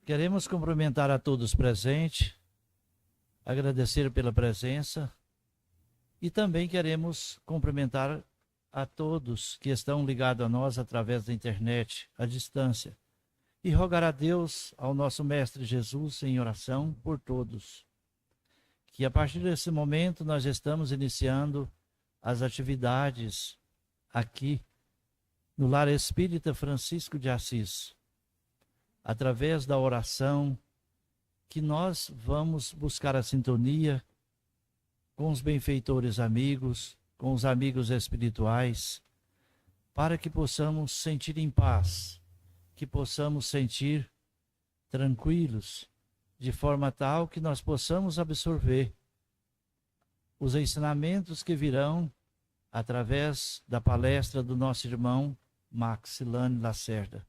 Queremos cumprimentar a todos presentes, agradecer pela presença e também queremos cumprimentar a todos que estão ligados a nós através da internet, à distância, e rogar a Deus, ao nosso Mestre Jesus, em oração por todos, que a partir desse momento nós estamos iniciando as atividades aqui no Lar Espírita Francisco de Assis, através da oração, que nós vamos buscar a sintonia com os benfeitores amigos, com os amigos espirituais, para que possamos sentir em paz, que possamos sentir tranquilos, de forma tal que nós possamos absorver os ensinamentos que virão através da palestra do nosso irmão Maxilane Lacerda.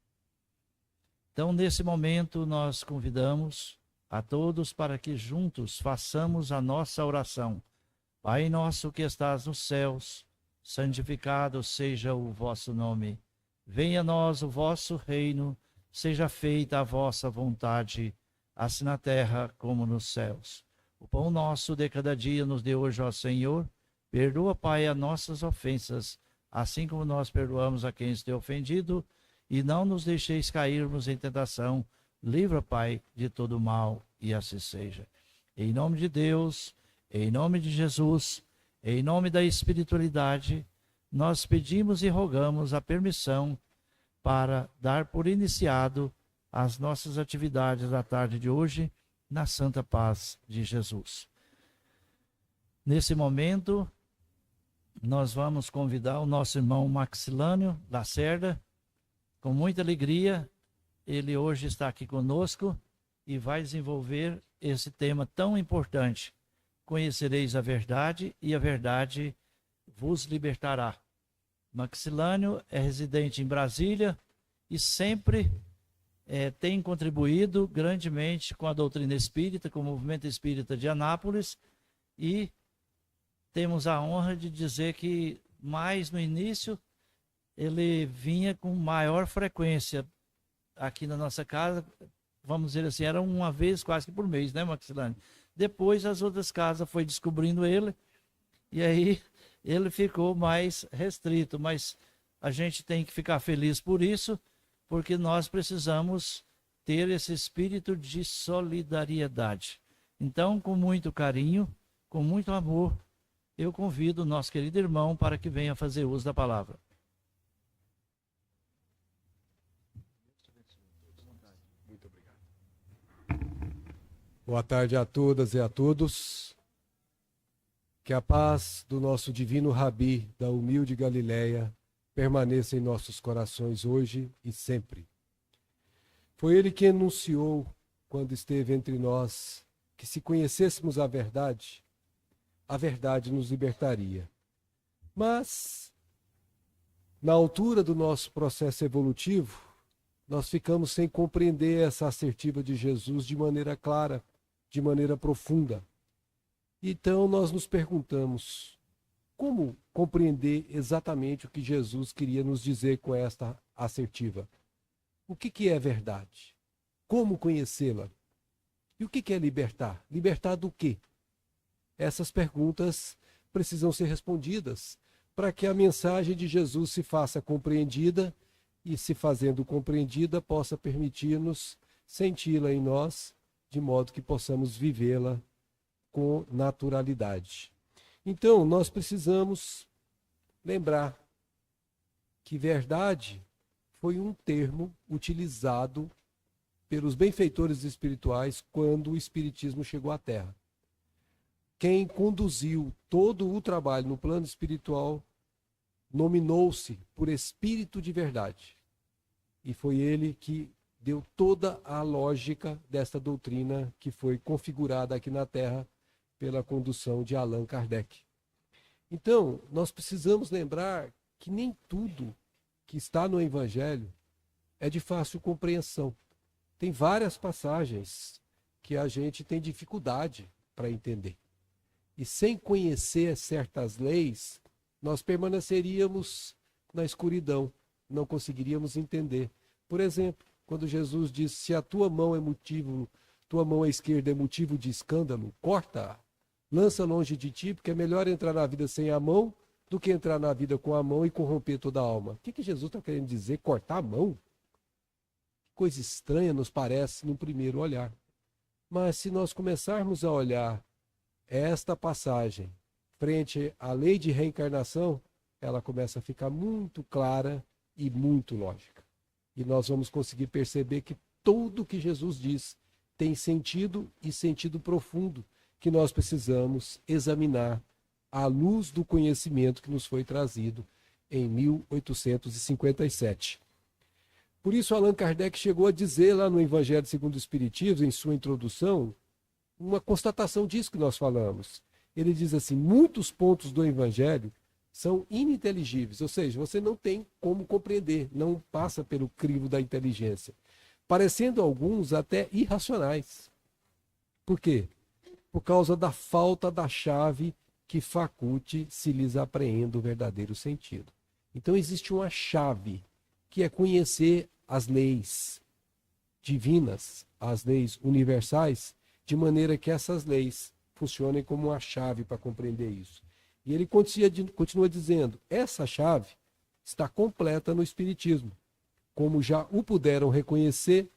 Então, nesse momento, nós convidamos a todos para que juntos façamos a nossa oração. Pai nosso que estás nos céus, santificado seja o vosso nome. Venha a nós o vosso reino, seja feita a vossa vontade, assim na terra como nos céus. O pão nosso de cada dia nos dê hoje, ó Senhor. Perdoa, Pai, as nossas ofensas, assim como nós perdoamos a quem nos tem ofendido, e não nos deixeis cairmos em tentação. Livra, Pai, de todo mal, e assim seja. Em nome de Deus, em nome de Jesus, em nome da espiritualidade, nós pedimos e rogamos a permissão para dar por iniciado as nossas atividades da tarde de hoje, na santa paz de Jesus. Nesse momento, nós vamos convidar o nosso irmão Maxilane Lacerda. Com muita alegria, ele hoje está aqui conosco e vai desenvolver esse tema tão importante. Conhecereis a verdade e a verdade vos libertará. Maxilane é residente em Brasília e sempre tem contribuído grandemente com a doutrina espírita, com o movimento espírita de Anápolis, e temos a honra de dizer que mais no início ele vinha com maior frequência aqui na nossa casa, vamos dizer assim, era uma vez quase que por mês, né, Maxilane? Depois as outras casas foi descobrindo ele, e aí ele ficou mais restrito, mas a gente tem que ficar feliz por isso, porque nós precisamos ter esse espírito de solidariedade. Então, com muito carinho, com muito amor, eu convido o nosso querido irmão para que venha fazer uso da palavra. Muito obrigado. Boa tarde a todas e a todos. Que a paz do nosso divino Rabi, da humilde Galileia, permaneça em nossos corações hoje e sempre. Foi ele que anunciou, quando esteve entre nós, que se conhecêssemos a verdade nos libertaria. Mas, na altura do nosso processo evolutivo, nós ficamos sem compreender essa assertiva de Jesus de maneira clara, de maneira profunda. Então nós nos perguntamos, como compreender exatamente o que Jesus queria nos dizer com esta assertiva? O que é verdade? Como conhecê-la? E o que é libertar? Libertar do quê? Essas perguntas precisam ser respondidas para que a mensagem de Jesus se faça compreendida e, se fazendo compreendida, possa permitir-nos senti-la em nós, de modo que possamos vivê-la com naturalidade. Então, nós precisamos lembrar que verdade foi um termo utilizado pelos benfeitores espirituais quando o Espiritismo chegou à Terra. Quem conduziu todo o trabalho no plano espiritual nominou-se por Espírito de Verdade. E foi ele que deu toda a lógica desta doutrina que foi configurada aqui na Terra pela condução de Allan Kardec. Então, nós precisamos lembrar que nem tudo que está no Evangelho é de fácil compreensão. Tem várias passagens que a gente tem dificuldade para entender. E sem conhecer certas leis, nós permaneceríamos na escuridão, não conseguiríamos entender. Por exemplo, quando Jesus disse: se a tua mão esquerda é motivo de escândalo, corta-a, lança longe de ti, porque é melhor entrar na vida sem a mão do que entrar na vida com a mão e corromper toda a alma. O que Jesus está querendo dizer? Cortar a mão? Que coisa estranha nos parece num primeiro olhar. Mas se nós começarmos a olhar esta passagem frente à lei de reencarnação, ela começa a ficar muito clara e muito lógica. E nós vamos conseguir perceber que tudo que Jesus diz tem sentido e sentido profundo que nós precisamos examinar à luz do conhecimento que nos foi trazido em 1857. Por isso, Allan Kardec chegou a dizer lá no Evangelho segundo o Espiritismo, em sua introdução, uma constatação disso que nós falamos. Ele diz assim: muitos pontos do Evangelho são ininteligíveis, ou seja, você não tem como compreender, não passa pelo crivo da inteligência, parecendo alguns até irracionais. Por quê? Por causa da falta da chave que faculte se lhes apreenda o verdadeiro sentido. Então existe uma chave, que é conhecer as leis divinas, as leis universais, de maneira que essas leis funcionem como uma chave para compreender isso. E ele continua dizendo: essa chave está completa no Espiritismo, como já o puderam reconhecer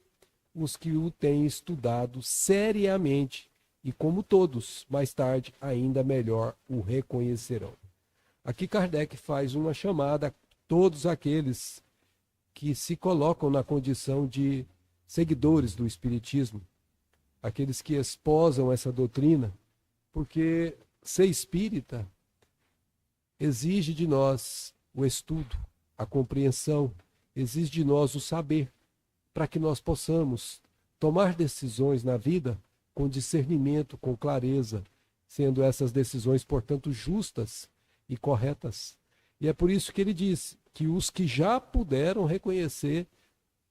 os que o têm estudado seriamente, e como todos, mais tarde, ainda melhor o reconhecerão. Aqui Kardec faz uma chamada a todos aqueles que se colocam na condição de seguidores do Espiritismo, aqueles que esposam essa doutrina, porque ser espírita exige de nós o estudo, a compreensão, exige de nós o saber, para que nós possamos tomar decisões na vida com discernimento, com clareza, sendo essas decisões, portanto, justas e corretas. E é por isso que ele diz que os que já puderam reconhecer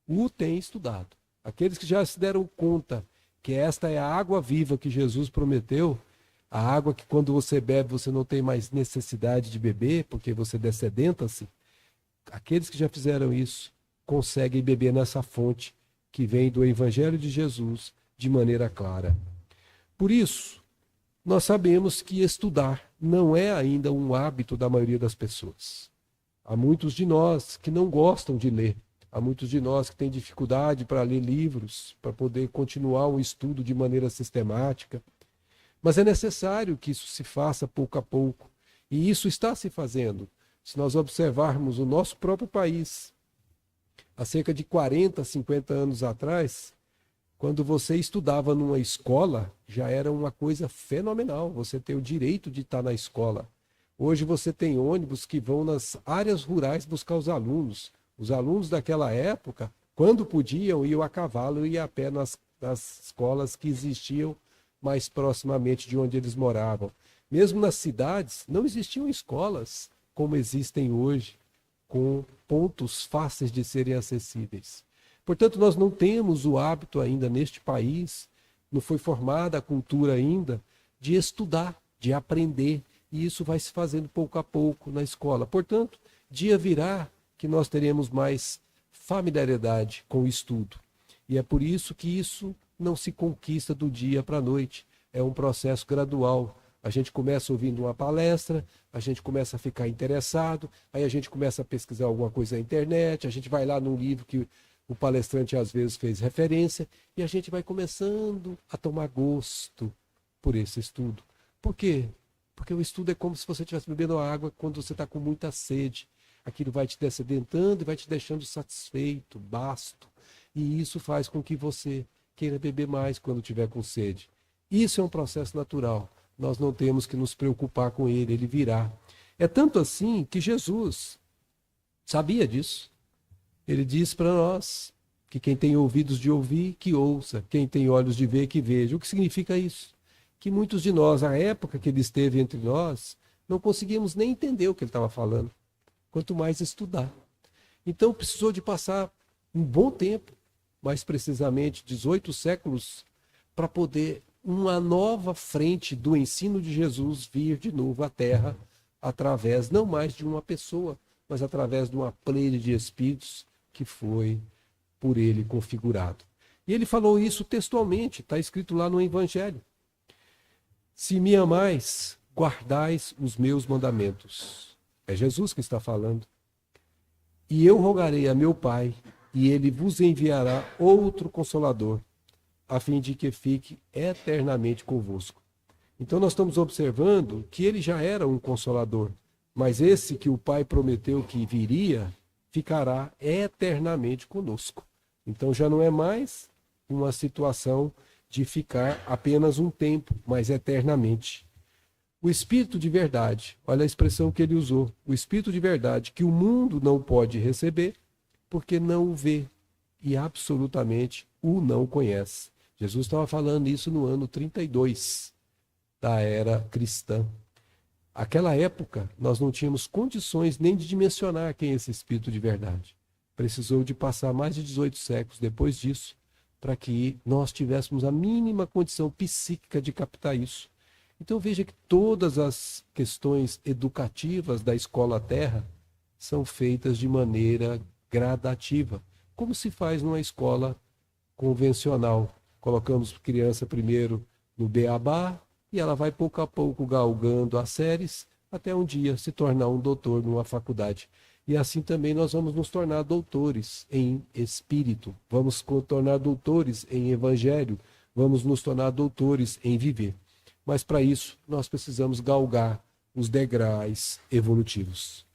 o têm estudado. Aqueles que já se deram conta que esta é a água viva que Jesus prometeu, a água que quando você bebe você não tem mais necessidade de beber, porque você dessedenta-se. Aqueles que já fizeram isso conseguem beber nessa fonte que vem do Evangelho de Jesus de maneira clara. Por isso, nós sabemos que estudar não é ainda um hábito da maioria das pessoas. Há muitos de nós que não gostam de ler. Há muitos de nós que têm dificuldade para ler livros, para poder continuar um estudo de maneira sistemática. Mas é necessário que isso se faça pouco a pouco. E isso está se fazendo. Se nós observarmos o nosso próprio país, há cerca de 40, 50 anos atrás, quando você estudava numa escola, já era uma coisa fenomenal. Você ter o direito de estar na escola. Hoje você tem ônibus que vão nas áreas rurais buscar os alunos. Os alunos daquela época, quando podiam, iam a cavalo e a pé nas escolas que existiam mais proximamente de onde eles moravam. Mesmo nas cidades, não existiam escolas como existem hoje, com pontos fáceis de serem acessíveis. Portanto, nós não temos o hábito ainda neste país, não foi formada a cultura ainda, de estudar, de aprender, e isso vai se fazendo pouco a pouco na escola. Portanto, dia virá que nós teremos mais familiaridade com o estudo. E é por isso que isso não se conquista do dia para a noite. É um processo gradual. A gente começa ouvindo uma palestra, a gente começa a ficar interessado, aí a gente começa a pesquisar alguma coisa na internet, a gente vai lá num livro que o palestrante às vezes fez referência, e a gente vai começando a tomar gosto por esse estudo. Por quê? Porque o estudo é como se você estivesse bebendo água quando você está com muita sede. Aquilo vai te descedentando e vai te deixando satisfeito, basto. E isso faz com que você queira beber mais quando tiver com sede. Isso é um processo natural. Nós não temos que nos preocupar com ele, ele virá. É tanto assim que Jesus sabia disso. Ele diz para nós que quem tem ouvidos de ouvir, que ouça. Quem tem olhos de ver, que veja. O que significa isso? Que muitos de nós, na época que ele esteve entre nós, não conseguíamos nem entender o que ele estava falando. Quanto mais estudar. Então precisou de passar um bom tempo, mais precisamente 18 séculos, para poder uma nova frente do ensino de Jesus vir de novo à Terra, através não mais de uma pessoa, mas através de uma pleia de espíritos que foi por ele configurado. E ele falou isso textualmente, está escrito lá no Evangelho. Se me amais, guardais os meus mandamentos. É Jesus que está falando. E eu rogarei a meu Pai, e ele vos enviará outro Consolador, a fim de que fique eternamente convosco. Então nós estamos observando que ele já era um Consolador, mas esse que o Pai prometeu que viria, ficará eternamente conosco. Então já não é mais uma situação de ficar apenas um tempo, mas eternamente. O Espírito de verdade, olha a expressão que ele usou, o Espírito de verdade que o mundo não pode receber, porque não o vê e absolutamente o não conhece. Jesus estava falando isso no ano 32 da era cristã. Aquela época, nós não tínhamos condições nem de dimensionar quem é esse Espírito de verdade. Precisou de passar mais de 18 séculos depois disso, para que nós tivéssemos a mínima condição psíquica de captar isso. Então veja que todas as questões educativas da escola Terra são feitas de maneira gradativa, como se faz numa escola convencional. Colocamos criança primeiro no beabá e ela vai pouco a pouco galgando as séries até um dia se tornar um doutor numa faculdade. E assim também nós vamos nos tornar doutores em espírito, vamos nos tornar doutores em evangelho, vamos nos tornar doutores em viver. Mas para isso nós precisamos galgar os degraus evolutivos.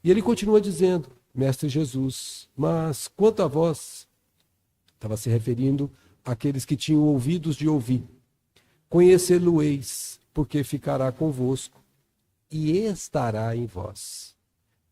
E ele continua dizendo, Mestre Jesus, mas quanto a vós, estava se referindo àqueles que tinham ouvidos de ouvir, conhecê-lo-eis, porque ficará convosco e estará em vós.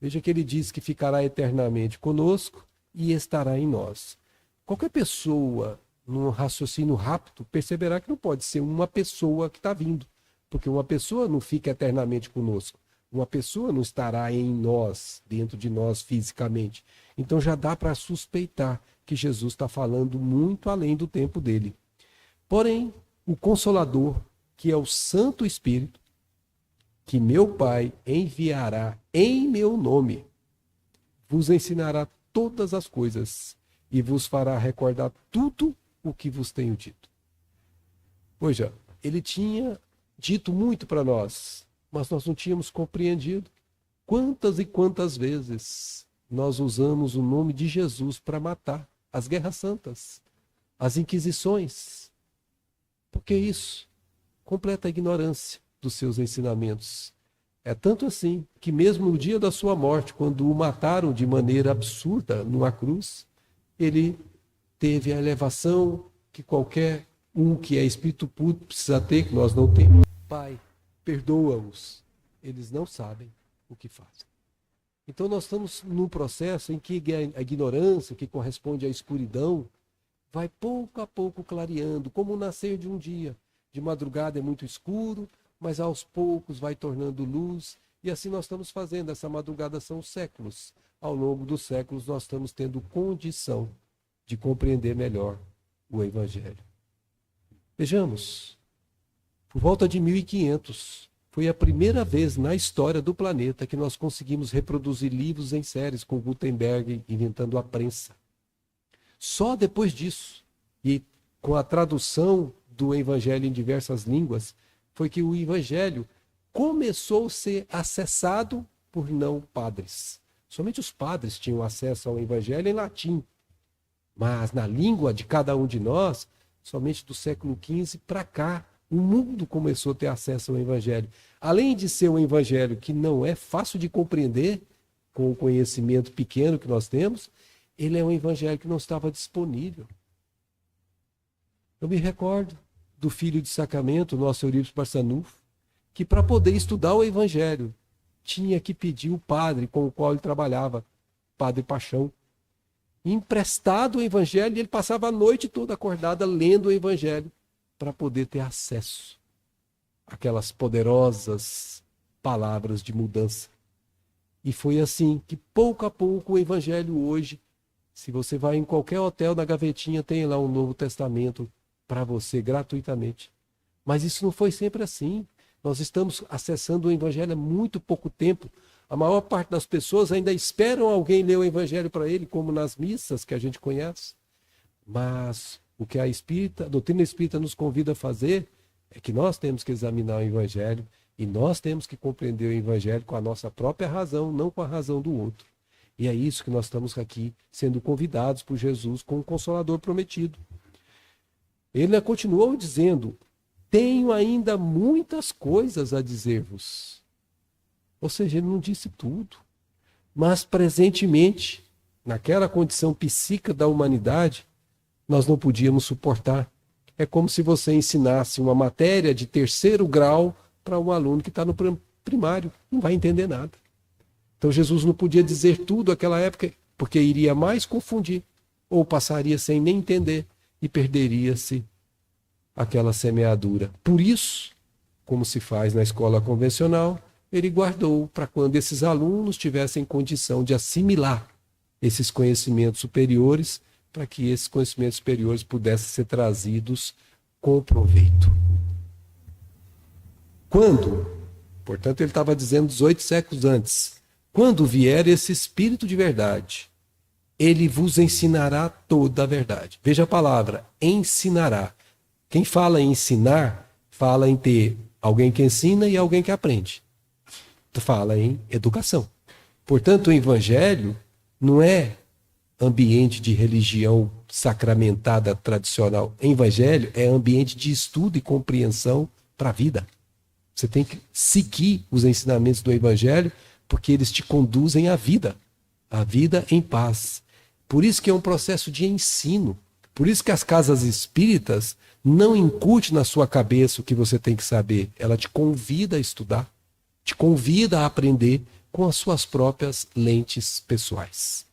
Veja que ele diz que ficará eternamente conosco e estará em nós. Qualquer pessoa, num raciocínio rápido, perceberá que não pode ser uma pessoa que está vindo, porque uma pessoa não fica eternamente conosco. Uma pessoa não estará em nós, dentro de nós fisicamente. Então já dá para suspeitar que Jesus está falando muito além do tempo dele. Porém, o Consolador, que é o Santo Espírito, que meu Pai enviará em meu nome, vos ensinará todas as coisas e vos fará recordar tudo o que vos tenho dito. Veja, ele tinha dito muito para nós, mas nós não tínhamos compreendido. Quantas e quantas vezes nós usamos o nome de Jesus para matar as guerras santas, as inquisições? Porque isso completa a ignorância dos seus ensinamentos. É tanto assim que mesmo no dia da sua morte, quando o mataram de maneira absurda numa cruz, ele teve a elevação que qualquer um que é espírito puro precisa ter, que nós não temos. Pai, perdoa-os, eles não sabem o que fazem. Então nós estamos num processo em que a ignorância, que corresponde à escuridão, vai pouco a pouco clareando, como o nascer de um dia. De madrugada é muito escuro, mas aos poucos vai tornando luz, e assim nós estamos fazendo. Essa madrugada são séculos. Ao longo dos séculos nós estamos tendo condição de compreender melhor o Evangelho. Vejamos, por volta de 1500, foi a primeira vez na história do planeta que nós conseguimos reproduzir livros em séries com Gutenberg inventando a prensa. Só depois disso, e com a tradução do Evangelho em diversas línguas, foi que o Evangelho começou a ser acessado por não padres. Somente os padres tinham acesso ao Evangelho em latim. Mas na língua de cada um de nós, somente do século XV para cá, o mundo começou a ter acesso ao Evangelho. Além de ser um Evangelho que não é fácil de compreender, com o conhecimento pequeno que nós temos, ele é um Evangelho que não estava disponível. Eu me recordo do filho de Sacramento, nosso Eurípides Barçanufo, que para poder estudar o Evangelho, tinha que pedir o padre com o qual ele trabalhava, Padre Paixão, emprestado o Evangelho, e ele passava a noite toda acordada lendo o Evangelho para poder ter acesso àquelas poderosas palavras de mudança. E foi assim que, pouco a pouco, o Evangelho hoje, se você vai em qualquer hotel, na gavetinha tem lá um Novo Testamento para você, gratuitamente. Mas isso não foi sempre assim. Nós estamos acessando o Evangelho há muito pouco tempo. A maior parte das pessoas ainda esperam alguém ler o evangelho para ele, como nas missas que a gente conhece. Mas o que a doutrina espírita nos convida a fazer é que nós temos que examinar o evangelho e nós temos que compreender o evangelho com a nossa própria razão, não com a razão do outro. E é isso que nós estamos aqui sendo convidados por Jesus como Consolador prometido. Ele continuou dizendo: tenho ainda muitas coisas a dizer-vos. Ou seja, ele não disse tudo. Mas presentemente, naquela condição psíquica da humanidade, nós não podíamos suportar. É como se você ensinasse uma matéria de 3º grau para um aluno que está no primário. Não vai entender nada. Então Jesus não podia dizer tudo naquela época, porque iria mais confundir, ou passaria sem nem entender, e perderia-se aquela semeadura. Por isso, como se faz na escola convencional, ele guardou para quando esses alunos tivessem condição de assimilar esses conhecimentos superiores, para que esses conhecimentos superiores pudessem ser trazidos com proveito. Quando, portanto, ele estava dizendo 18 séculos antes, quando vier esse Espírito de verdade, ele vos ensinará toda a verdade. Veja a palavra, ensinará. Quem fala em ensinar, fala em ter alguém que ensina e alguém que aprende. Fala em educação. Portanto, o evangelho não é ambiente de religião sacramentada tradicional. O evangelho é ambiente de estudo e compreensão para a vida. Você tem que seguir os ensinamentos do evangelho, porque eles te conduzem à vida em paz. Por isso que é um processo de ensino. Por isso que as casas espíritas não incutem na sua cabeça o que você tem que saber. Ela te convida a estudar, te convida a aprender com as suas próprias lentes pessoais.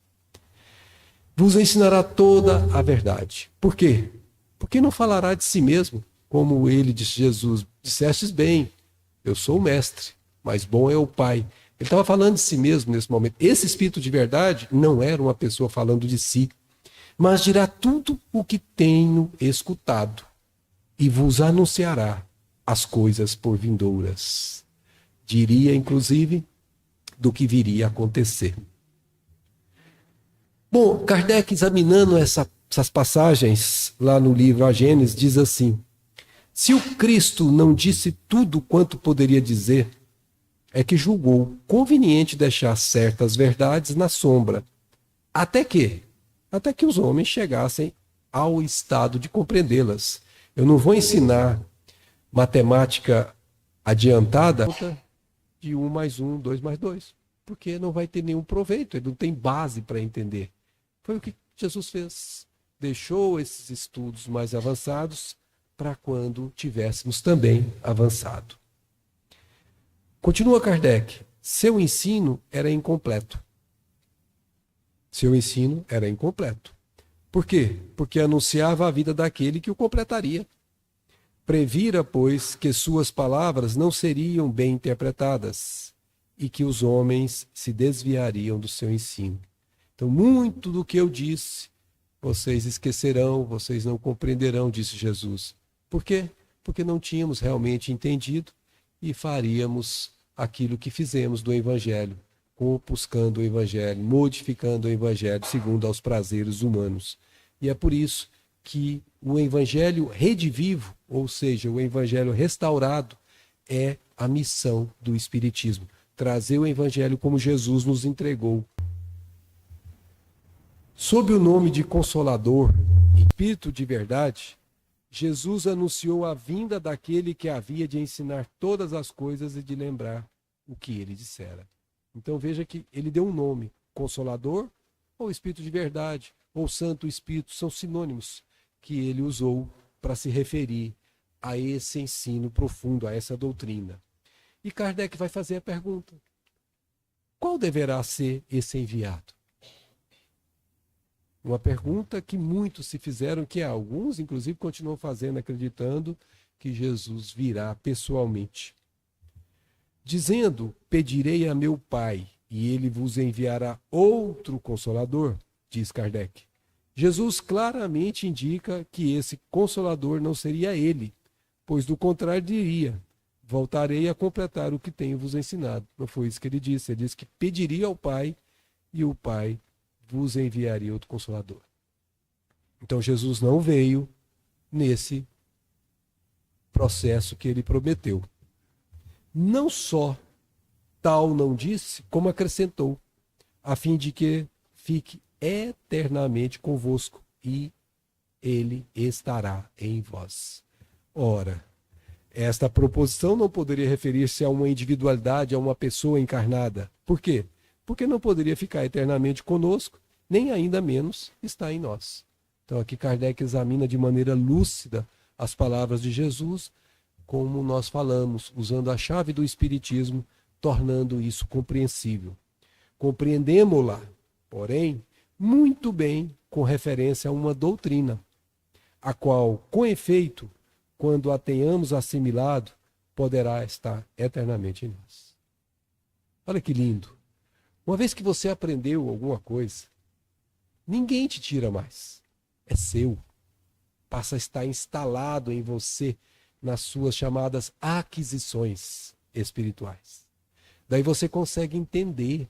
Vos ensinará toda a verdade. Por quê? Porque não falará de si mesmo, como ele disse Jesus, dissestes bem, eu sou o mestre, mas bom é o Pai. Ele estava falando de si mesmo nesse momento. Esse Espírito de verdade não era uma pessoa falando de si, mas dirá tudo o que tenho escutado e vos anunciará as coisas por vindouras. Diria, inclusive, do que viria a acontecer. Bom, Kardec, examinando essas passagens lá no livro A Gênesis, diz assim: se o Cristo não disse tudo quanto poderia dizer, é que julgou conveniente deixar certas verdades na sombra, até que os homens chegassem ao estado de compreendê-las. Eu não vou ensinar matemática adiantada de 1 mais 1, 2 mais 2, porque não vai ter nenhum proveito, ele não tem base para entender. Foi o que Jesus fez. Deixou esses estudos mais avançados para quando tivéssemos também avançado. Continua Kardec. Seu ensino era incompleto. Seu ensino era incompleto. Por quê? Porque anunciava a vida daquele que o completaria. Previra, pois, que suas palavras não seriam bem interpretadas e que os homens se desviariam do seu ensino. Então, muito do que eu disse, vocês esquecerão, vocês não compreenderão, disse Jesus. Por quê? Porque não tínhamos realmente entendido e faríamos aquilo que fizemos do Evangelho, compuscando o Evangelho, modificando o Evangelho segundo aos prazeres humanos. E é por isso que o Evangelho redivivo, ou seja, o Evangelho restaurado, é a missão do Espiritismo. Trazer o Evangelho como Jesus nos entregou. Sob o nome de Consolador, Espírito de verdade, Jesus anunciou a vinda daquele que havia de ensinar todas as coisas e de lembrar o que ele dissera. Então veja que ele deu um nome, Consolador ou Espírito de verdade, ou Santo Espírito, são sinônimos que ele usou para se referir a esse ensino profundo, a essa doutrina. E Kardec vai fazer a pergunta: qual deverá ser esse enviado? Uma pergunta que muitos se fizeram, que alguns, inclusive, continuam fazendo, acreditando que Jesus virá pessoalmente. Dizendo, pedirei a meu Pai, e ele vos enviará outro Consolador, diz Kardec. Jesus claramente indica que esse Consolador não seria ele, pois do contrário diria, voltarei a completar o que tenho vos ensinado. Não foi isso que ele disse. Ele disse que pediria ao Pai e o Pai vos enviaria outro Consolador. Então Jesus não veio nesse processo que ele prometeu. Não só tal não disse, como acrescentou, a fim de que fique eternamente convosco e ele estará em vós. Ora, esta proposição não poderia referir-se a uma individualidade, a uma pessoa encarnada. Por quê? Porque não poderia ficar eternamente conosco, nem ainda menos está em nós. Então aqui Kardec examina de maneira lúcida as palavras de Jesus, como nós falamos, usando a chave do Espiritismo, tornando isso compreensível. Compreendemo-la, porém, muito bem com referência a uma doutrina, a qual, com efeito, quando a tenhamos assimilado, poderá estar eternamente em nós. Olha que lindo. Uma vez que você aprendeu alguma coisa, ninguém te tira mais. É seu. Passa a estar instalado em você nas suas chamadas aquisições espirituais. Daí você consegue entender,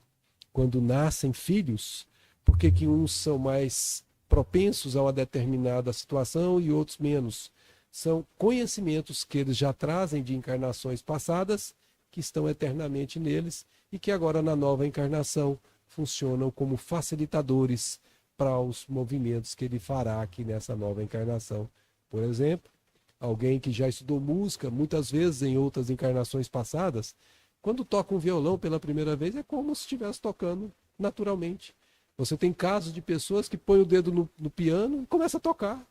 quando nascem filhos, por que uns são mais propensos a uma determinada situação e outros menos. São conhecimentos que eles já trazem de encarnações passadas, que estão eternamente neles e que agora na nova encarnação funcionam como facilitadores para os movimentos que ele fará aqui nessa nova encarnação. Por exemplo, alguém que já estudou música, muitas vezes em outras encarnações passadas, quando toca um violão pela primeira vez, é como se estivesse tocando naturalmente. Você tem casos de pessoas que põem o dedo no piano e começam a tocar.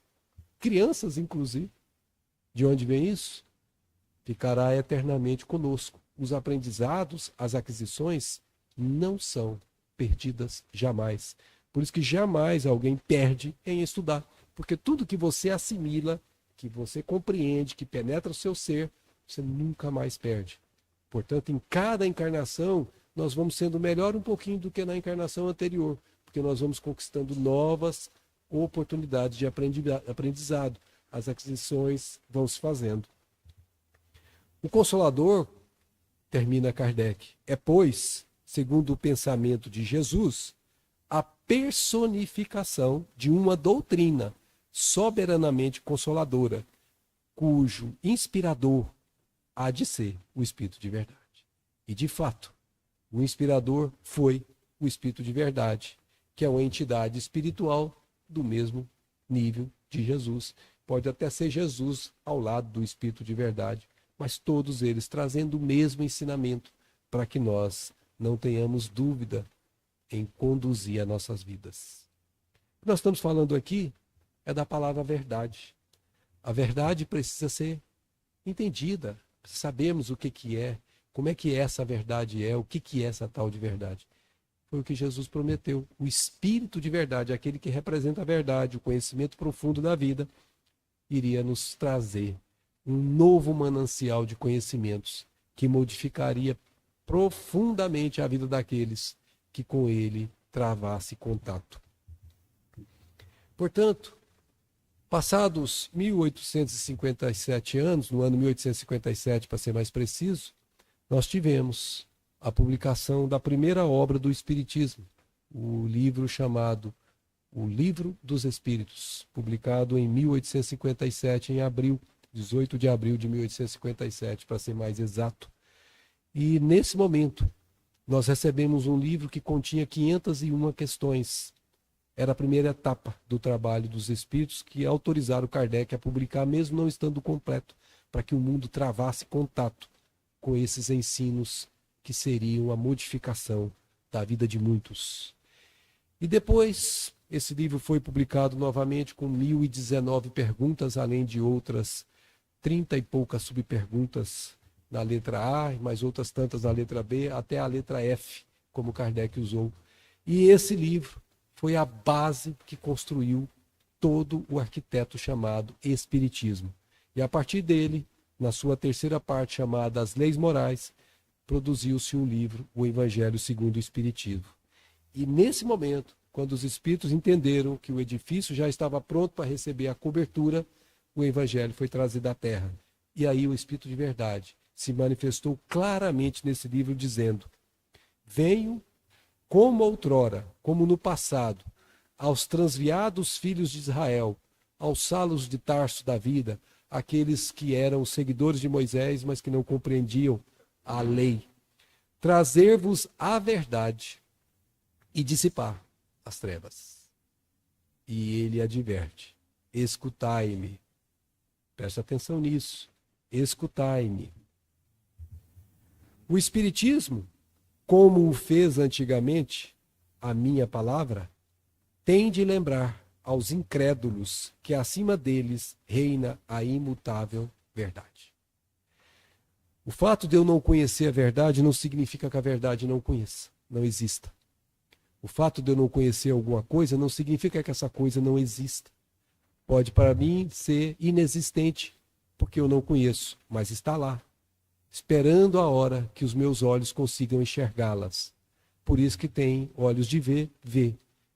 Crianças, inclusive. De onde vem isso? Ficará eternamente conosco. Os aprendizados, as aquisições, não são perdidas jamais. Por isso que jamais alguém perde em estudar. Porque tudo que você assimila, que você compreende, que penetra o seu ser, você nunca mais perde. Portanto, em cada encarnação, nós vamos sendo melhor um pouquinho do que na encarnação anterior, porque nós vamos conquistando novas oportunidades de aprendizado. As aquisições vão se fazendo. O Consolador, termina Kardec, é, pois, segundo o pensamento de Jesus, a personificação de uma doutrina soberanamente consoladora, cujo inspirador há de ser o Espírito de verdade. E, de fato, o inspirador foi o Espírito de verdade, que é uma entidade espiritual do mesmo nível de Jesus. Pode até ser Jesus ao lado do Espírito de verdade, mas todos eles trazendo o mesmo ensinamento para que nós não tenhamos dúvida em conduzir as nossas vidas. O que nós estamos falando aqui é da palavra verdade. A verdade precisa ser entendida, sabemos o que é, como é que essa verdade é, o que é essa tal de verdade. Foi o que Jesus prometeu. O Espírito de verdade, aquele que representa a verdade, o conhecimento profundo da vida, iria nos trazer um novo manancial de conhecimentos que modificaria profundamente a vida daqueles que com ele travasse contato. Portanto, passados 1857 anos, no ano 1857, para ser mais preciso, nós tivemos a publicação da primeira obra do Espiritismo, o livro chamado O Livro dos Espíritos, publicado em 1857, em abril, 18 de abril de 1857, para ser mais exato. E nesse momento, nós recebemos um livro que continha 501 questões. Era a primeira etapa do trabalho dos Espíritos que autorizaram Kardec a publicar, mesmo não estando completo, para que o mundo travasse contato com esses ensinos que seriam a modificação da vida de muitos. E depois, esse livro foi publicado novamente com 1019 perguntas, além de outras 30 e poucas subperguntas na letra A, mais outras tantas na letra B, até a letra F, como Kardec usou. E esse livro foi a base que construiu todo o arquiteto chamado Espiritismo. E a partir dele, na sua terceira parte chamada As Leis Morais, produziu-se um livro, o Evangelho segundo o Espiritismo. E nesse momento, quando os espíritos entenderam que o edifício já estava pronto para receber a cobertura, o Evangelho foi trazido à Terra. E aí o Espírito de verdade se manifestou claramente nesse livro dizendo: venho como outrora, como no passado, aos transviados filhos de Israel, aos Saulos de Tarso da vida, aqueles que eram seguidores de Moisés, mas que não compreendiam a lei, trazer-vos a verdade e dissipar as trevas. E ele adverte: escutai-me. Presta atenção nisso. Escutai-me. O Espiritismo, como o fez antigamente a minha palavra, tem de lembrar aos incrédulos que acima deles reina a imutável verdade. O fato de eu não conhecer a verdade não significa que a verdade não conheça, não exista. O fato de eu não conhecer alguma coisa não significa que essa coisa não exista. Pode para mim ser inexistente, porque eu não conheço, mas está lá, esperando a hora que os meus olhos consigam enxergá-las. Por isso que tem olhos de ver, vê.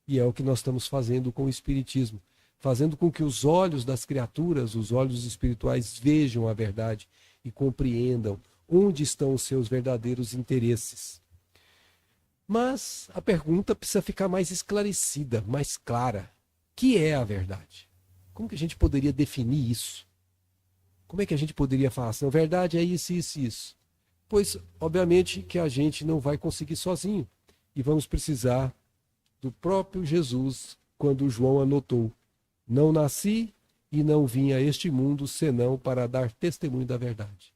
E é o que nós estamos fazendo com o Espiritismo, fazendo com que os olhos das criaturas, os olhos espirituais, vejam a verdade e compreendam onde estão os seus verdadeiros interesses. Mas a pergunta precisa ficar mais esclarecida, mais clara. O que é a verdade? Como que a gente poderia definir isso? Como é que a gente poderia falar assim, a verdade é isso, isso e isso? Pois, obviamente, que a gente não vai conseguir sozinho. E vamos precisar do próprio Jesus, quando João anotou: não nasci e não vim a este mundo senão para dar testemunho da verdade.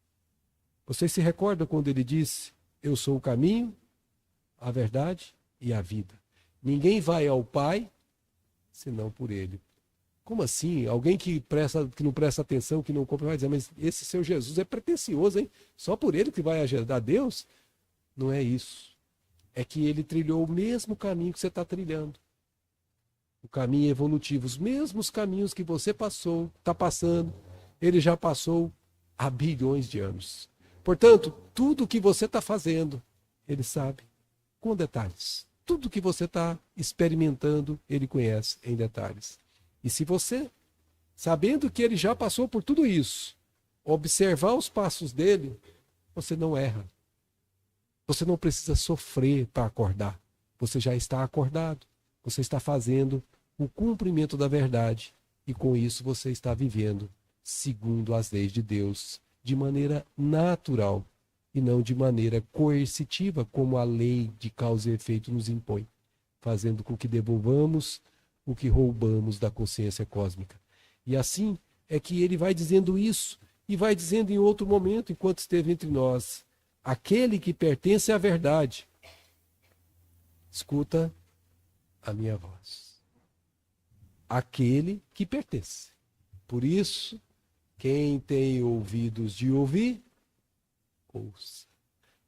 Vocês se recordam quando ele disse: eu sou o caminho, a verdade e a vida. Ninguém vai ao Pai senão por ele. Como assim? Alguém que não presta atenção, que não compra, vai dizer: mas esse seu Jesus é pretensioso, hein? Só por ele que vai a Deus? Não é isso. É que ele trilhou o mesmo caminho que você está trilhando. O caminho evolutivo, os mesmos caminhos que você passou, está passando, ele já passou há bilhões de anos. Portanto, tudo que você está fazendo, ele sabe, com detalhes. Tudo que você está experimentando, ele conhece em detalhes. E se você, sabendo que ele já passou por tudo isso, observar os passos dele, você não erra. Você não precisa sofrer para acordar. Você já está acordado. Você está fazendo o cumprimento da verdade. E com isso você está vivendo segundo as leis de Deus, de maneira natural e não de maneira coercitiva, como a lei de causa e efeito nos impõe, fazendo com que devolvamos o que roubamos da consciência cósmica. E assim é que ele vai dizendo isso, e vai dizendo em outro momento, enquanto esteve entre nós: aquele que pertence à verdade, escuta a minha voz. Aquele que pertence. Por isso, quem tem ouvidos de ouvir, ouça.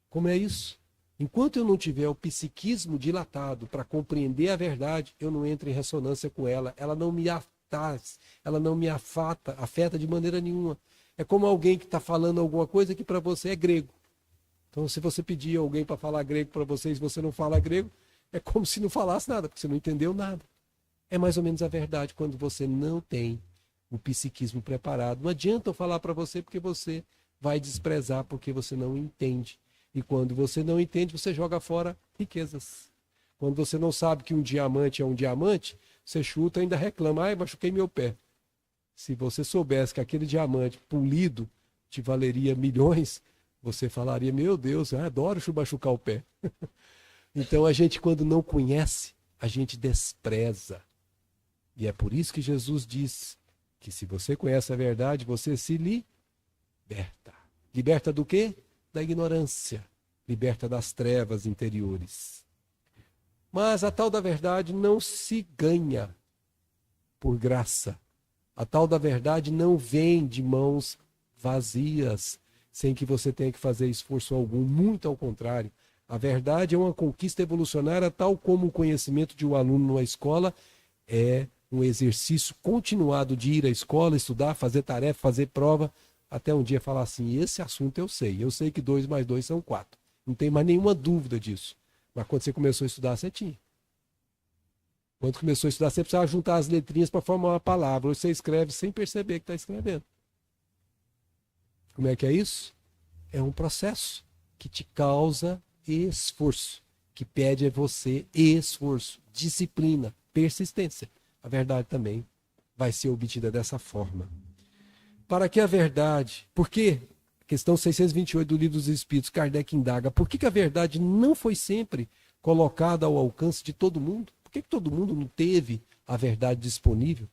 Como é isso? Enquanto eu não tiver o psiquismo dilatado para compreender a verdade, eu não entro em ressonância com ela. Ela não me afeta de maneira nenhuma. É como alguém que está falando alguma coisa que para você é grego. Então, se você pedir alguém para falar grego para você e você não fala grego, é como se não falasse nada, porque você não entendeu nada. É mais ou menos a verdade quando você não tem o psiquismo preparado. Não adianta eu falar para você, porque você vai desprezar, porque você não entende. E quando você não entende, você joga fora riquezas. Quando você não sabe que um diamante é um diamante, você chuta e ainda reclama: ai, machuquei meu pé. Se você soubesse que aquele diamante polido te valeria milhões, você falaria: meu Deus, eu adoro machucar o pé. Então a gente, quando não conhece, a gente despreza. E é por isso que Jesus diz que se você conhece a verdade, você se liberta. Liberta do quê? Da ignorância. Liberta das trevas interiores. Mas a tal da verdade não se ganha por graça. A tal da verdade não vem de mãos vazias, sem que você tenha que fazer esforço algum. Muito ao contrário. A verdade é uma conquista evolucionária, tal como o conhecimento de um aluno numa escola é um exercício continuado de ir à escola, estudar, fazer tarefa, fazer prova, até um dia falar assim: esse assunto eu sei que 2 mais 2 são 4. Não tem mais nenhuma dúvida disso. Mas quando você começou a estudar, você tinha. Quando começou a estudar, você precisava juntar as letrinhas para formar uma palavra. Hoje você escreve sem perceber que está escrevendo. Como é que é isso? é um processo que te causa esforço, que pede a você esforço, disciplina, persistência. A verdade também vai ser obtida dessa forma. Para que a verdade... Por quê? Questão 628 do Livro dos Espíritos, Kardec indaga, por que a verdade não foi sempre colocada ao alcance de todo mundo? Por que todo mundo não teve a verdade disponível?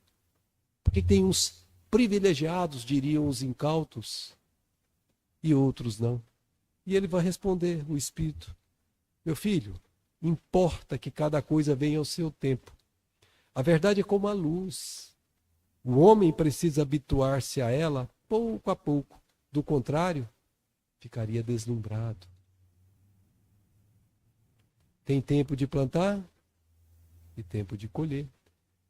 Por que tem uns privilegiados, diriam os incautos, e outros não? E ele vai responder, o Espírito, meu filho, importa que cada coisa venha ao seu tempo. A verdade é como a luz. O homem precisa habituar-se a ela pouco a pouco. Do contrário, ficaria deslumbrado. Tem tempo de plantar e tempo de colher.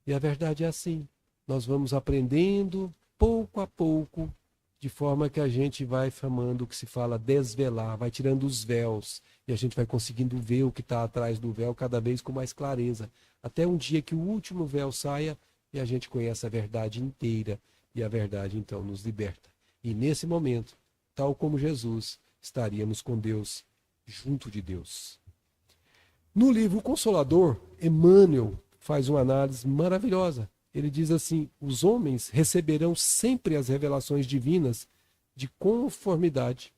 E a verdade é assim. Nós vamos aprendendo pouco a pouco, de forma que a gente vai chamando o que se fala desvelar, vai tirando os véus, e a gente vai conseguindo ver o que está atrás do véu cada vez com mais clareza. Até um dia que o último véu saia e a gente conhece a verdade inteira, e a verdade então nos liberta. E nesse momento, tal como Jesus, estaríamos com Deus, junto de Deus. No livro Consolador, Emmanuel faz uma análise maravilhosa. Ele diz assim, os homens receberão sempre as revelações divinas de conformidade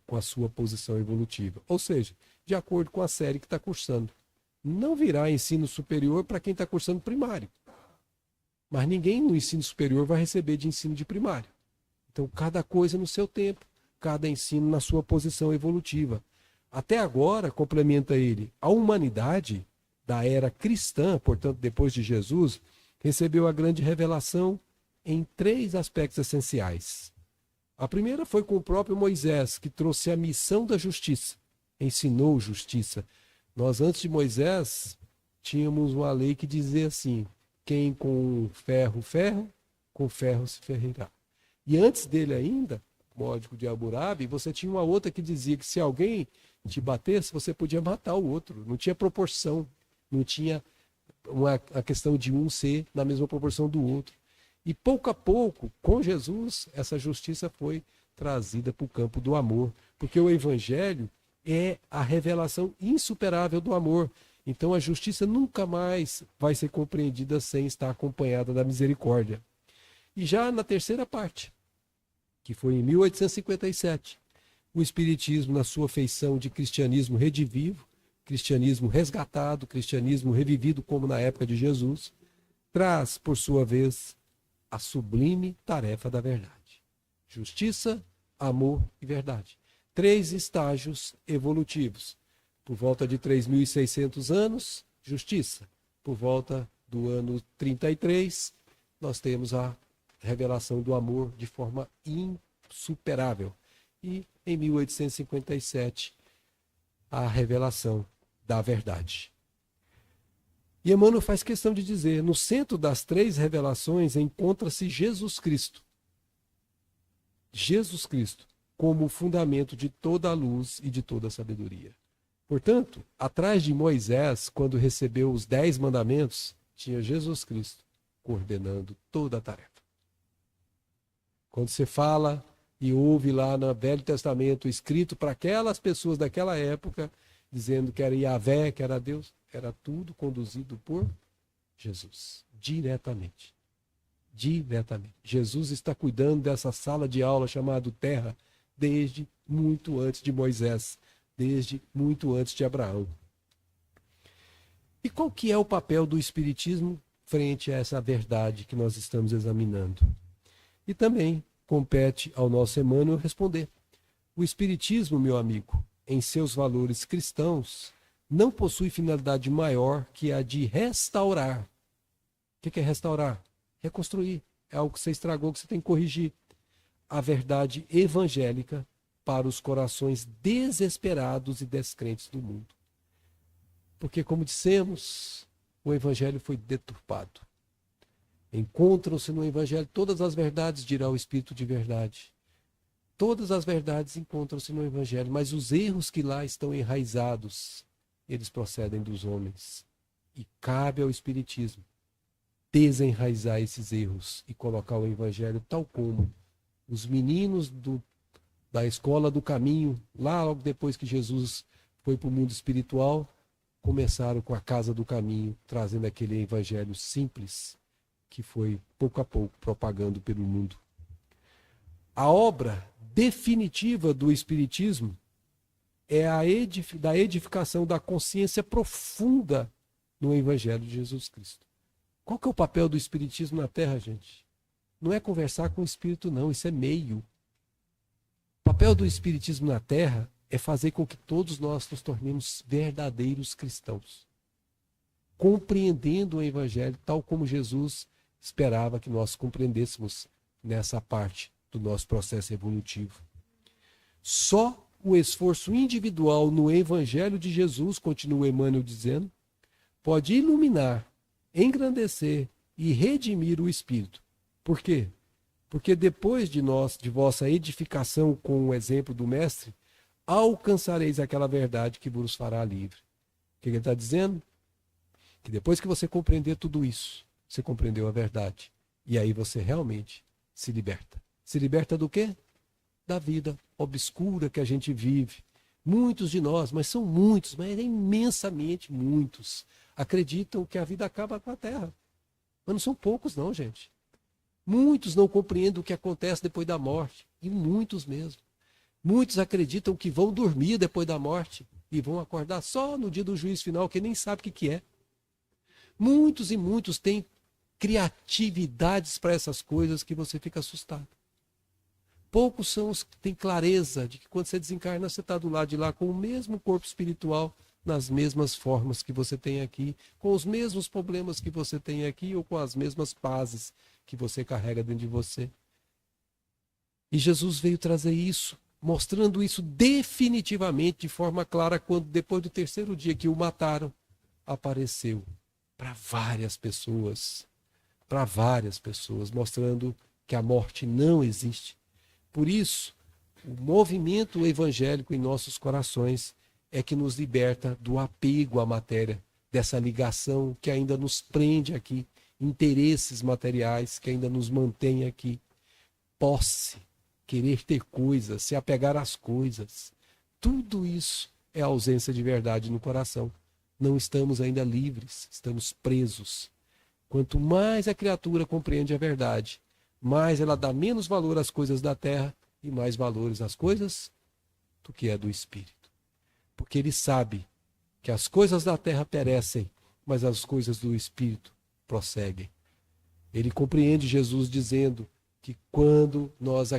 com a sua posição evolutiva. Ou seja, de acordo com a série que está cursando. Não virá ensino superior para quem está cursando primário. Mas ninguém no ensino superior vai receber de ensino de primário. Então, cada coisa no seu tempo, cada ensino na sua posição evolutiva. Até agora, complementa ele, a humanidade da era cristã, portanto, depois de Jesus, recebeu a grande revelação em 3 aspectos essenciais. A primeira foi com o próprio Moisés, que trouxe a missão da justiça, ensinou justiça. Nós, antes de Moisés, tínhamos uma lei que dizia assim, quem com ferro, ferro, com ferro se ferirá. E antes dele ainda, Código de Hammurabi, você tinha uma outra que dizia que se alguém te batesse, você podia matar o outro. Não tinha proporção, não tinha a questão de um ser na mesma proporção do outro. E pouco a pouco, com Jesus, essa justiça foi trazida para o campo do amor. Porque o Evangelho é a revelação insuperável do amor. Então a justiça nunca mais vai ser compreendida sem estar acompanhada da misericórdia. E já na terceira parte, que foi em 1857, o Espiritismo, na sua feição de cristianismo redivivo, cristianismo resgatado, cristianismo revivido como na época de Jesus, traz, por sua vez, a sublime tarefa da verdade. Justiça, amor e verdade. 3 estágios evolutivos. Por volta de 3.600 anos, justiça. Por volta do ano 33, nós temos a revelação do amor de forma insuperável. E em 1857, a revelação da verdade. E Emmanuel faz questão de dizer, no centro das 3 revelações encontra-se Jesus Cristo. Jesus Cristo, como o fundamento de toda a luz e de toda a sabedoria. Portanto, atrás de Moisés, quando recebeu os 10 mandamentos, tinha Jesus Cristo coordenando toda a tarefa. Quando você fala e ouve lá no Velho Testamento escrito para aquelas pessoas daquela época, dizendo que era Yahvé, que era Deus, era tudo conduzido por Jesus, diretamente. Diretamente. Jesus está cuidando dessa sala de aula chamada Terra desde muito antes de Moisés, desde muito antes de Abraão. E qual que é o papel do Espiritismo frente a essa verdade que nós estamos examinando? E também compete ao nosso Emmanuel responder. O Espiritismo, meu amigo, em seus valores cristãos, não possui finalidade maior que a de restaurar. O que é restaurar? Reconstruir. É algo que você estragou, que você tem que corrigir. A verdade evangélica para os corações desesperados e descrentes do mundo. Porque, como dissemos, o evangelho foi deturpado. Encontram-se no Evangelho todas as verdades, dirá o Espírito de verdade. Todas as verdades encontram-se no Evangelho, mas os erros que lá estão enraizados, eles procedem dos homens. E cabe ao Espiritismo desenraizar esses erros e colocar o Evangelho tal como os meninos do da escola do caminho, lá logo depois que Jesus foi para o mundo espiritual, começaram com a Casa do Caminho, trazendo aquele evangelho simples que foi pouco a pouco propagando pelo mundo. A obra definitiva do Espiritismo é a da edificação da consciência profunda no Evangelho de Jesus Cristo. Qual que é o papel do Espiritismo na Terra, gente? Não é conversar com o Espírito, não. Isso é meio. O papel do Espiritismo na Terra é fazer com que todos nós nos tornemos verdadeiros cristãos, compreendendo o Evangelho tal como Jesus esperava que nós compreendêssemos nessa parte do nosso processo evolutivo. Só o esforço individual no Evangelho de Jesus, continua Emmanuel dizendo, pode iluminar, engrandecer e redimir o espírito. Por quê? Porque depois de vossa edificação com o exemplo do Mestre, alcançareis aquela verdade que vos fará livre. O que ele está dizendo? Que depois que você compreender tudo isso, você compreendeu a verdade. E aí você realmente se liberta. Se liberta do quê? Da vida obscura que a gente vive. Muitos de nós, mas são muitos, mas imensamente muitos, acreditam que a vida acaba com a Terra. Mas não são poucos não, gente. Muitos não compreendem o que acontece depois da morte. E muitos mesmo. Muitos acreditam que vão dormir depois da morte e vão acordar só no dia do juízo final, que nem sabe o que é. Muitos e muitos têm criatividades para essas coisas que você fica assustado. Poucos são os que têm clareza de que quando você desencarna, você está do lado de lá com o mesmo corpo espiritual, nas mesmas formas que você tem aqui, com os mesmos problemas que você tem aqui ou com as mesmas pazes que você carrega dentro de você. E Jesus veio trazer isso, mostrando isso definitivamente, de forma clara, quando depois do terceiro dia que o mataram, apareceu para várias pessoas, mostrando que a morte não existe. Por isso, o movimento evangélico em nossos corações é que nos liberta do apego à matéria, dessa ligação que ainda nos prende aqui, interesses materiais que ainda nos mantêm aqui, posse, querer ter coisas, se apegar às coisas. Tudo isso é ausência de verdade no coração. Não estamos ainda livres, estamos presos. Quanto mais a criatura compreende a verdade, mais ela dá menos valor às coisas da terra e mais valores às coisas do que é do Espírito. Porque ele sabe que as coisas da terra perecem, mas as coisas do Espírito prosseguem. Ele compreende Jesus dizendo que quando nós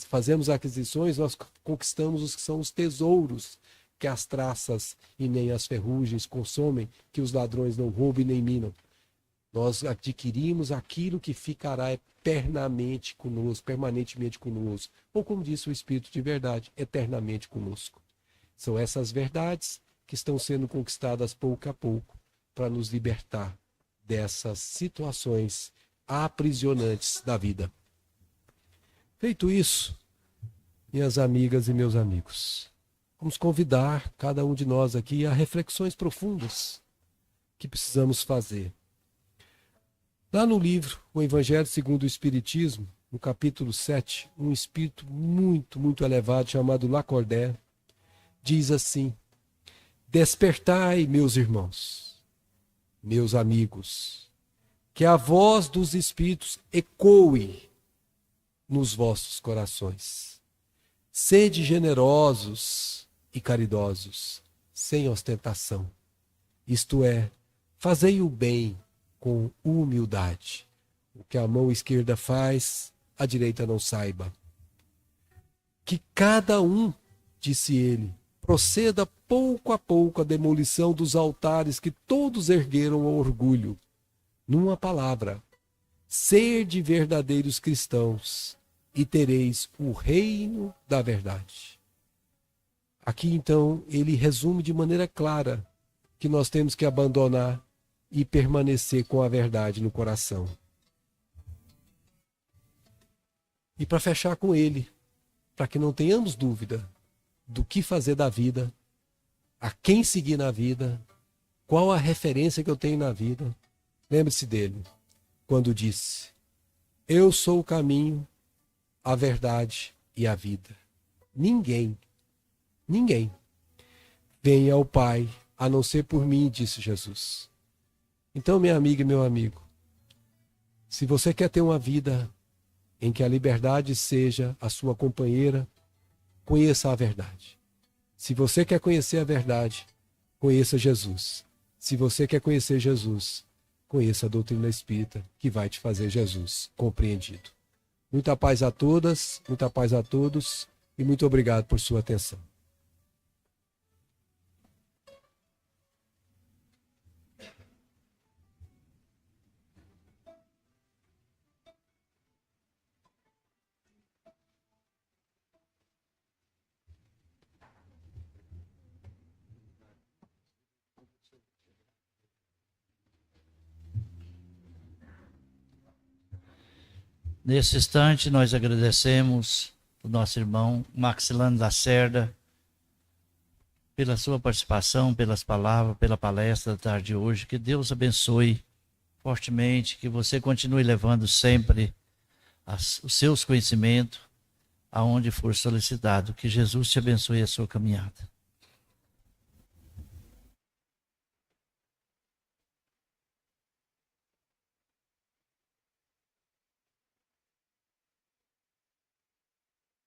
fazemos aquisições, nós conquistamos os que são os tesouros que as traças e nem as ferrugens consomem, que os ladrões não roubam e nem minam. Nós adquirimos aquilo que ficará eternamente conosco, permanentemente conosco. Ou como disse o Espírito de verdade, eternamente conosco. São essas verdades que estão sendo conquistadas pouco a pouco para nos libertar dessas situações aprisionantes da vida. Feito isso, minhas amigas e meus amigos, vamos convidar cada um de nós aqui a reflexões profundas que precisamos fazer. Lá no livro O Evangelho segundo o Espiritismo, no capítulo 7, um espírito muito, muito elevado chamado Lacordaire diz assim: despertai, meus irmãos, meus amigos, que a voz dos espíritos ecoe nos vossos corações. Sede generosos e caridosos, sem ostentação. Isto é, fazei o bem com humildade. O que a mão esquerda faz, a direita não saiba. Que cada um, disse ele, proceda pouco a pouco a demolição dos altares que todos ergueram ao orgulho. Numa palavra, sede verdadeiros cristãos e tereis o reino da verdade. Aqui então ele resume de maneira clara que nós temos que abandonar e permanecer com a verdade no coração. E para fechar com ele, para que não tenhamos dúvida do que fazer da vida, a quem seguir na vida, qual a referência que eu tenho na vida, lembre-se dele, quando disse: eu sou o caminho, a verdade e a vida. ninguém vem ao Pai a não ser por mim, disse Jesus. Então, minha amiga e meu amigo, se você quer ter uma vida em que a liberdade seja a sua companheira, conheça a verdade. Se você quer conhecer a verdade, conheça Jesus. Se você quer conhecer Jesus, conheça a doutrina espírita, que vai te fazer Jesus compreendido. Muita paz a todas, muita paz a todos e muito obrigado por sua atenção. Nesse instante, nós agradecemos o nosso irmão Maxilano Lacerda pela sua participação, pelas palavras, pela palestra da tarde de hoje. Que Deus abençoe fortemente, que você continue levando sempre os seus conhecimentos aonde for solicitado. Que Jesus te abençoe a sua caminhada.